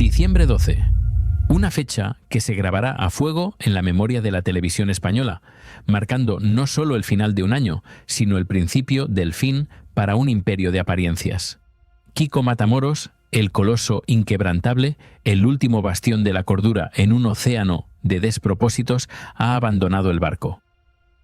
Diciembre 12. Una fecha que se grabará a fuego en la memoria de la televisión española, marcando no solo el final de un año, sino el principio del fin para un imperio de apariencias. Kiko Matamoros, el coloso inquebrantable, el último bastión de la cordura en un océano de despropósitos, ha abandonado el barco.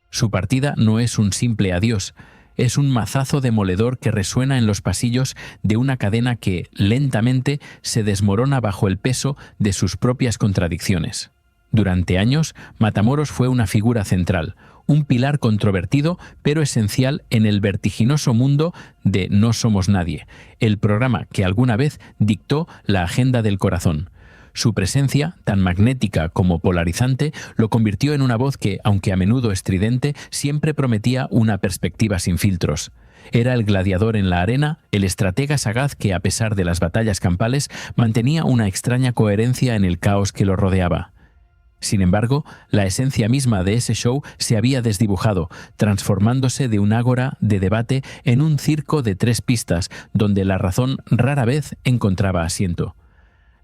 Su partida no es un simple adiós, es un mazazo demoledor que resuena en los pasillos de una cadena que, lentamente, se desmorona bajo el peso de sus propias contradicciones. Durante años, Matamoros fue una figura central, un pilar controvertido pero esencial en el vertiginoso mundo de No Somos Nadie, el programa que alguna vez dictó la agenda del corazón. Su presencia, tan magnética como polarizante, lo convirtió en una voz que, aunque a menudo estridente, siempre prometía una perspectiva sin filtros. Era el gladiador en la arena, el estratega sagaz que, a pesar de las batallas campales, mantenía una extraña coherencia en el caos que lo rodeaba. Sin embargo, la esencia misma de ese show se había desdibujado, transformándose de un ágora de debate en un circo de 3 pistas, donde la razón rara vez encontraba asiento.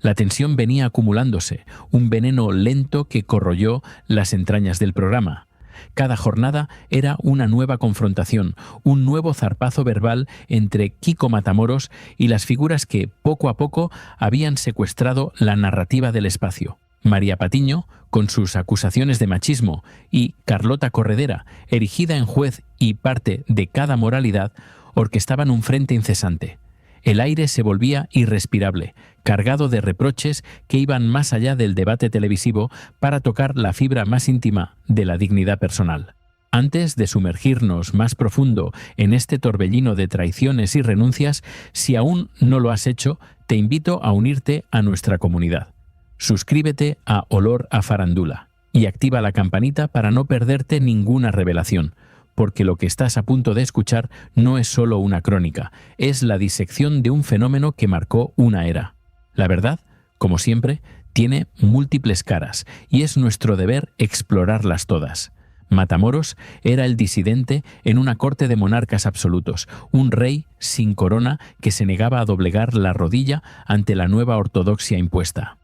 La tensión venía acumulándose, un veneno lento que corroyó las entrañas del programa. Cada jornada era una nueva confrontación, un nuevo zarpazo verbal entre Kiko Matamoros y las figuras que, poco a poco, habían secuestrado la narrativa del espacio. María Patiño, con sus acusaciones de machismo, y Carlota Corredera, erigida en juez y parte de cada moralidad, orquestaban un frente incesante. El aire se volvía irrespirable, cargado de reproches que iban más allá del debate televisivo para tocar la fibra más íntima de la dignidad personal. Antes de sumergirnos más profundo en este torbellino de traiciones y renuncias, si aún no lo has hecho, te invito a unirte a nuestra comunidad. Suscríbete a Olor a Farándula y activa la campanita para no perderte ninguna revelación, porque lo que estás a punto de escuchar no es solo una crónica, es la disección de un fenómeno que marcó una era. La verdad, como siempre, tiene múltiples caras y es nuestro deber explorarlas todas. Matamoros era el disidente en una corte de monarcas absolutos, un rey sin corona que se negaba a doblegar la rodilla ante la nueva ortodoxia impuesta.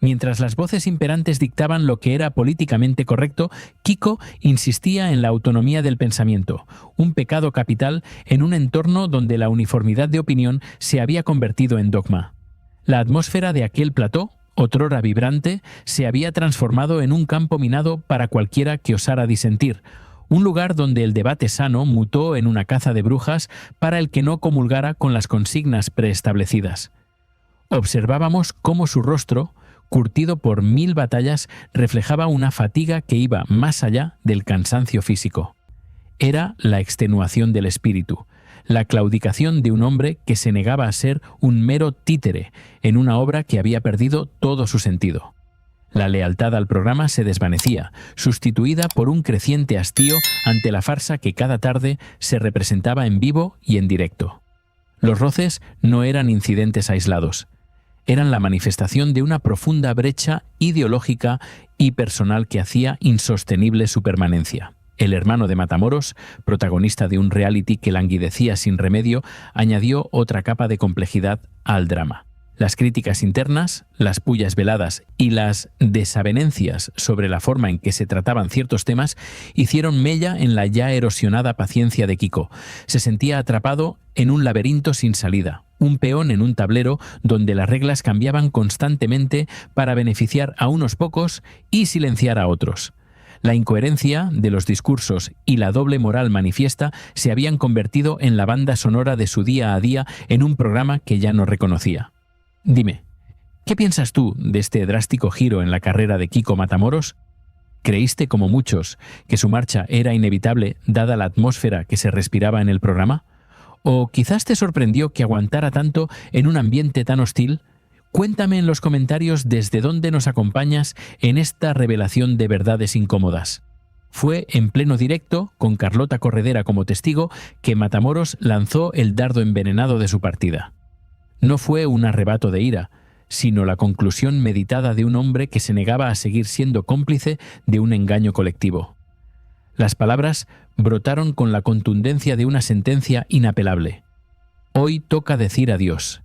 Mientras las voces imperantes dictaban lo que era políticamente correcto, Kiko insistía en la autonomía del pensamiento, un pecado capital en un entorno donde la uniformidad de opinión se había convertido en dogma. La atmósfera de aquel plató, otrora vibrante, se había transformado en un campo minado para cualquiera que osara disentir, un lugar donde el debate sano mutó en una caza de brujas para el que no comulgara con las consignas preestablecidas. Observábamos cómo su rostro, curtido por 1000 batallas, reflejaba una fatiga que iba más allá del cansancio físico. Era la extenuación del espíritu, la claudicación de un hombre que se negaba a ser un mero títere en una obra que había perdido todo su sentido. La lealtad al programa se desvanecía, sustituida por un creciente hastío ante la farsa que cada tarde se representaba en vivo y en directo. Los roces no eran incidentes aislados. Eran la manifestación de una profunda brecha ideológica y personal que hacía insostenible su permanencia. El hermano de Matamoros, protagonista de un reality que languidecía sin remedio, añadió otra capa de complejidad al drama. Las críticas internas, las pullas veladas y las desavenencias sobre la forma en que se trataban ciertos temas hicieron mella en la ya erosionada paciencia de Kiko. Se sentía atrapado en un laberinto sin salida, un peón en un tablero donde las reglas cambiaban constantemente para beneficiar a unos pocos y silenciar a otros. La incoherencia de los discursos y la doble moral manifiesta se habían convertido en la banda sonora de su día a día en un programa que ya no reconocía. Dime, ¿qué piensas tú de este drástico giro en la carrera de Kiko Matamoros? ¿Creíste, como muchos, que su marcha era inevitable dada la atmósfera que se respiraba en el programa? ¿O quizás te sorprendió que aguantara tanto en un ambiente tan hostil? Cuéntame en los comentarios desde dónde nos acompañas en esta revelación de verdades incómodas. Fue en pleno directo, con Carlota Corredera como testigo, que Matamoros lanzó el dardo envenenado de su partida. No fue un arrebato de ira, sino la conclusión meditada de un hombre que se negaba a seguir siendo cómplice de un engaño colectivo. Las palabras brotaron con la contundencia de una sentencia inapelable. Hoy toca decir adiós.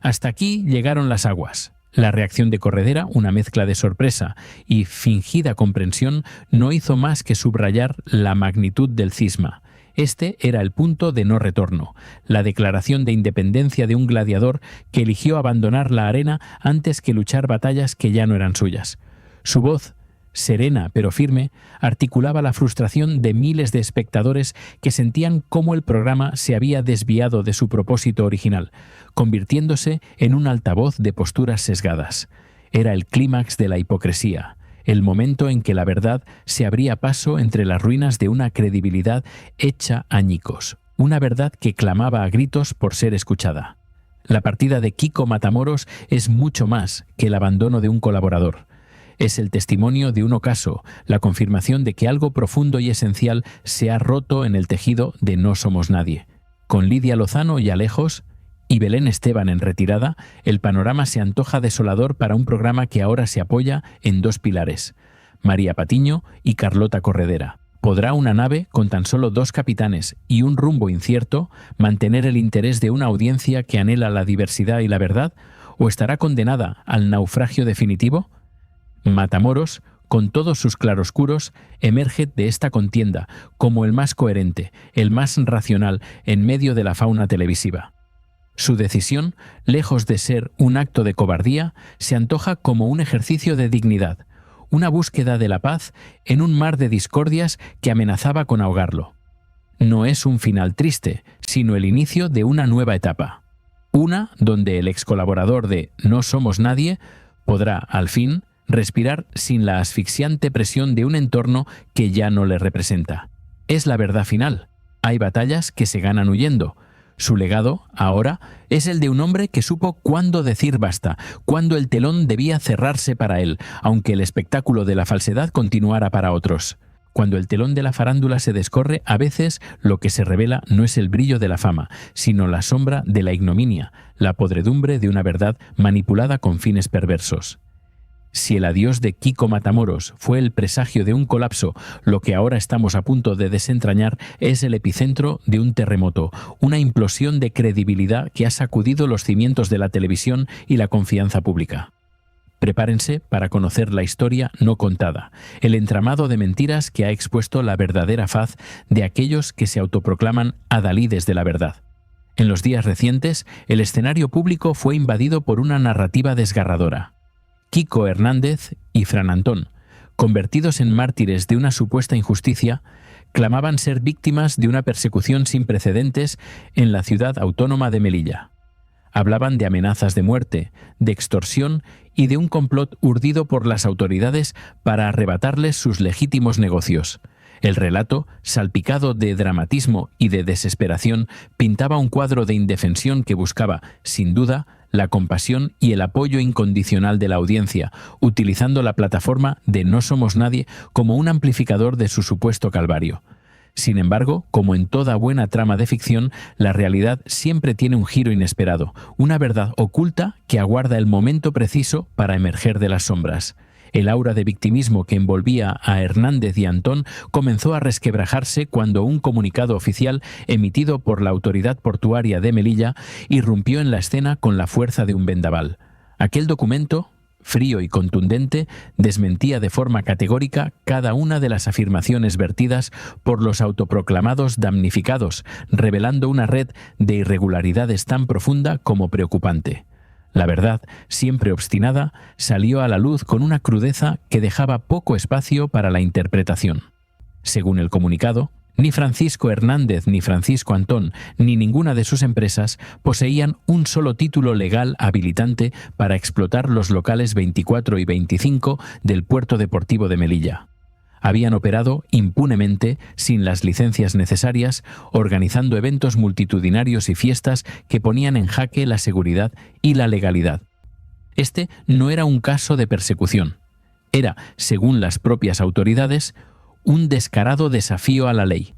Hasta aquí llegaron las aguas. La reacción de Corredera, una mezcla de sorpresa y fingida comprensión, no hizo más que subrayar la magnitud del cisma. Este era el punto de no retorno, la declaración de independencia de un gladiador que eligió abandonar la arena antes que luchar batallas que ya no eran suyas. Su voz, serena pero firme, articulaba la frustración de miles de espectadores que sentían cómo el programa se había desviado de su propósito original, convirtiéndose en un altavoz de posturas sesgadas. Era el clímax de la hipocresía, el momento en que la verdad se abría paso entre las ruinas de una credibilidad hecha añicos, una verdad que clamaba a gritos por ser escuchada. La partida de Kiko Matamoros es mucho más que el abandono de un colaborador. Es el testimonio de un ocaso, la confirmación de que algo profundo y esencial se ha roto en el tejido de No Somos Nadie. Con Lidia Lozano ya lejos y Belén Esteban en retirada, el panorama se antoja desolador para un programa que ahora se apoya en dos pilares: María Patiño y Carlota Corredera. ¿Podrá una nave con tan solo dos capitanes y un rumbo incierto mantener el interés de una audiencia que anhela la diversidad y la verdad, o estará condenada al naufragio definitivo? Matamoros, con todos sus claroscuros, emerge de esta contienda como el más coherente, el más racional en medio de la fauna televisiva. Su decisión, lejos de ser un acto de cobardía, se antoja como un ejercicio de dignidad, una búsqueda de la paz en un mar de discordias que amenazaba con ahogarlo. No es un final triste, sino el inicio de una nueva etapa. Una donde el ex colaborador de No Somos Nadie podrá, al fin, respirar sin la asfixiante presión de un entorno que ya no le representa. Es la verdad final. Hay batallas que se ganan huyendo. Su legado, ahora, es el de un hombre que supo cuándo decir basta, cuándo el telón debía cerrarse para él, aunque el espectáculo de la falsedad continuara para otros. Cuando el telón de la farándula se descorre, a veces lo que se revela no es el brillo de la fama, sino la sombra de la ignominia, la podredumbre de una verdad manipulada con fines perversos. Si el adiós de Kiko Matamoros fue el presagio de un colapso, lo que ahora estamos a punto de desentrañar es el epicentro de un terremoto, una implosión de credibilidad que ha sacudido los cimientos de la televisión y la confianza pública. Prepárense para conocer la historia no contada, el entramado de mentiras que ha expuesto la verdadera faz de aquellos que se autoproclaman adalides de la verdad. En los días recientes, el escenario público fue invadido por una narrativa desgarradora. Kiko Hernández y Fran Antón, convertidos en mártires de una supuesta injusticia, clamaban ser víctimas de una persecución sin precedentes en la ciudad autónoma de Melilla. Hablaban de amenazas de muerte, de extorsión y de un complot urdido por las autoridades para arrebatarles sus legítimos negocios. El relato, salpicado de dramatismo y de desesperación, pintaba un cuadro de indefensión que buscaba, sin duda, la compasión y el apoyo incondicional de la audiencia, utilizando la plataforma de No Somos Nadie como un amplificador de su supuesto calvario. Sin embargo, como en toda buena trama de ficción, la realidad siempre tiene un giro inesperado, una verdad oculta que aguarda el momento preciso para emerger de las sombras. El aura de victimismo que envolvía a Hernández y Antón comenzó a resquebrajarse cuando un comunicado oficial emitido por la autoridad portuaria de Melilla irrumpió en la escena con la fuerza de un vendaval. Aquel documento, frío y contundente, desmentía de forma categórica cada una de las afirmaciones vertidas por los autoproclamados damnificados, revelando una red de irregularidades tan profunda como preocupante. La verdad, siempre obstinada, salió a la luz con una crudeza que dejaba poco espacio para la interpretación. Según el comunicado, ni Francisco Hernández ni Francisco Antón ni ninguna de sus empresas poseían un solo título legal habilitante para explotar los locales 24 y 25 del Puerto Deportivo de Melilla. Habían operado impunemente, sin las licencias necesarias, organizando eventos multitudinarios y fiestas que ponían en jaque la seguridad y la legalidad. Este no era un caso de persecución. Era, según las propias autoridades, un descarado desafío a la ley.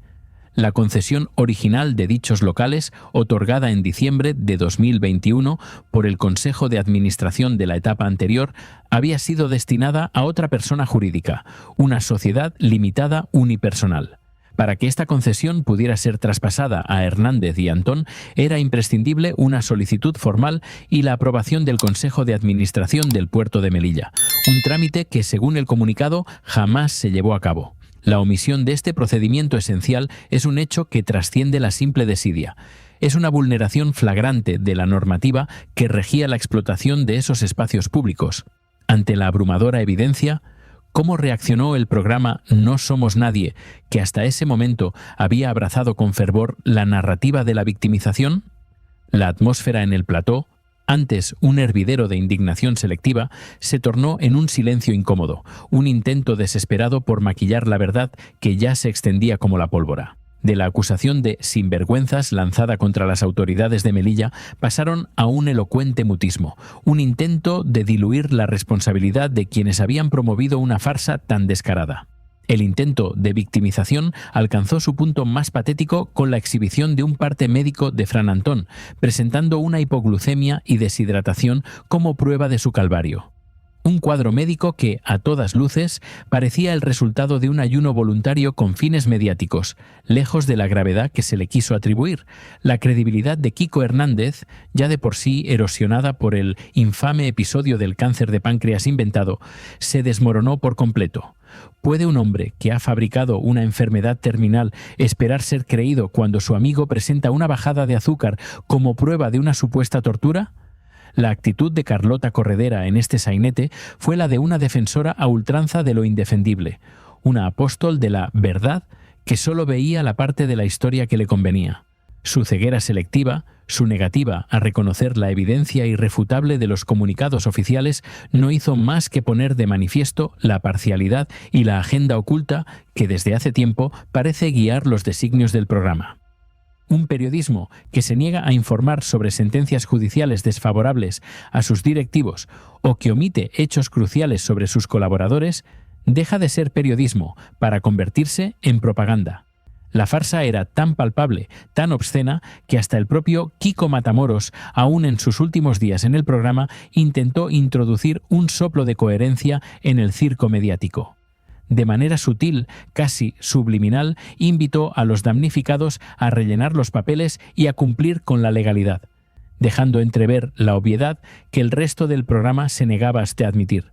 La concesión original de dichos locales, otorgada en diciembre de 2021 por el Consejo de Administración de la etapa anterior, había sido destinada a otra persona jurídica, una sociedad limitada unipersonal. Para que esta concesión pudiera ser traspasada a Hernández y Antón, era imprescindible una solicitud formal y la aprobación del Consejo de Administración del puerto de Melilla, un trámite que, según el comunicado, jamás se llevó a cabo. La omisión de este procedimiento esencial es un hecho que trasciende la simple desidia. Es una vulneración flagrante de la normativa que regía la explotación de esos espacios públicos. Ante la abrumadora evidencia, ¿cómo reaccionó el programa No Somos Nadie, que hasta ese momento había abrazado con fervor la narrativa de la victimización? La atmósfera en el plató, antes un hervidero de indignación selectiva, se tornó en un silencio incómodo, un intento desesperado por maquillar la verdad que ya se extendía como la pólvora. De la acusación de sinvergüenzas lanzada contra las autoridades de Melilla pasaron a un elocuente mutismo, un intento de diluir la responsabilidad de quienes habían promovido una farsa tan descarada. El intento de victimización alcanzó su punto más patético con la exhibición de un parte médico de Fran Antón, presentando una hipoglucemia y deshidratación como prueba de su calvario. Un cuadro médico que, a todas luces, parecía el resultado de un ayuno voluntario con fines mediáticos, lejos de la gravedad que se le quiso atribuir. La credibilidad de Kiko Hernández, ya de por sí erosionada por el infame episodio del cáncer de páncreas inventado, se desmoronó por completo. ¿Puede un hombre que ha fabricado una enfermedad terminal esperar ser creído cuando su amigo presenta una bajada de azúcar como prueba de una supuesta tortura? La actitud de Carlota Corredera en este sainete fue la de una defensora a ultranza de lo indefendible, una apóstol de la verdad que solo veía la parte de la historia que le convenía. Su ceguera selectiva, su negativa a reconocer la evidencia irrefutable de los comunicados oficiales no hizo más que poner de manifiesto la parcialidad y la agenda oculta que desde hace tiempo parece guiar los designios del programa. Un periodismo que se niega a informar sobre sentencias judiciales desfavorables a sus directivos o que omite hechos cruciales sobre sus colaboradores, deja de ser periodismo para convertirse en propaganda. La farsa era tan palpable, tan obscena, que hasta el propio Kiko Matamoros, aún en sus últimos días en el programa, intentó introducir un soplo de coherencia en el circo mediático. De manera sutil, casi subliminal, invitó a los damnificados a rellenar los papeles y a cumplir con la legalidad, dejando entrever la obviedad que el resto del programa se negaba hasta admitir.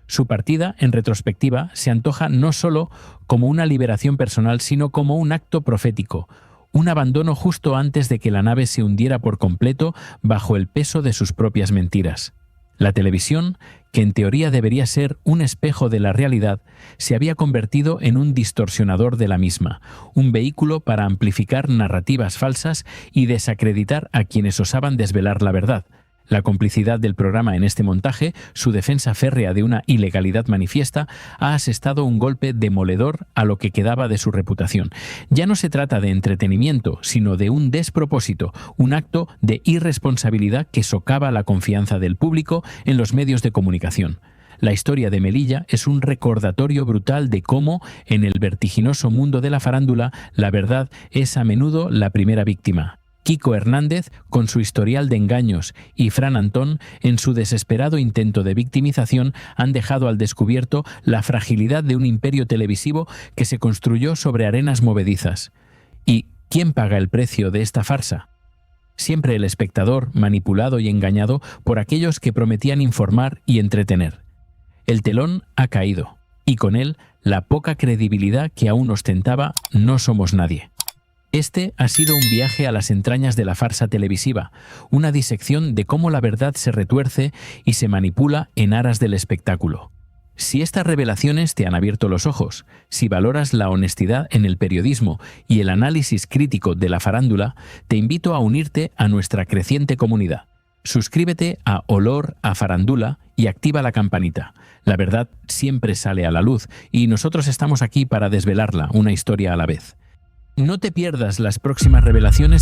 Su partida, en retrospectiva, se antoja no solo como una liberación personal, sino como un acto profético, un abandono justo antes de que la nave se hundiera por completo bajo el peso de sus propias mentiras. La televisión, que en teoría debería ser un espejo de la realidad, se había convertido en un distorsionador de la misma, un vehículo para amplificar narrativas falsas y desacreditar a quienes osaban desvelar la verdad. La complicidad del programa en este montaje, su defensa férrea de una ilegalidad manifiesta, ha asestado un golpe demoledor a lo que quedaba de su reputación. Ya no se trata de entretenimiento, sino de un despropósito, un acto de irresponsabilidad que socava la confianza del público en los medios de comunicación. La historia de Melilla es un recordatorio brutal de cómo, en el vertiginoso mundo de la farándula, la verdad es a menudo la primera víctima. Kiko Hernández, con su historial de engaños, y Fran Antón, en su desesperado intento de victimización, han dejado al descubierto la fragilidad de un imperio televisivo que se construyó sobre arenas movedizas. ¿Y quién paga el precio de esta farsa? Siempre el espectador, manipulado y engañado por aquellos que prometían informar y entretener. El telón ha caído, y con él la poca credibilidad que aún ostentaba No Somos Nadie. Este ha sido un viaje a las entrañas de la farsa televisiva, una disección de cómo la verdad se retuerce y se manipula en aras del espectáculo. Si estas revelaciones te han abierto los ojos, si valoras la honestidad en el periodismo y el análisis crítico de la farándula, te invito a unirte a nuestra creciente comunidad. Suscríbete a Olor a Farándula y activa la campanita. La verdad siempre sale a la luz y nosotros estamos aquí para desvelarla, una historia a la vez. No te pierdas las próximas revelaciones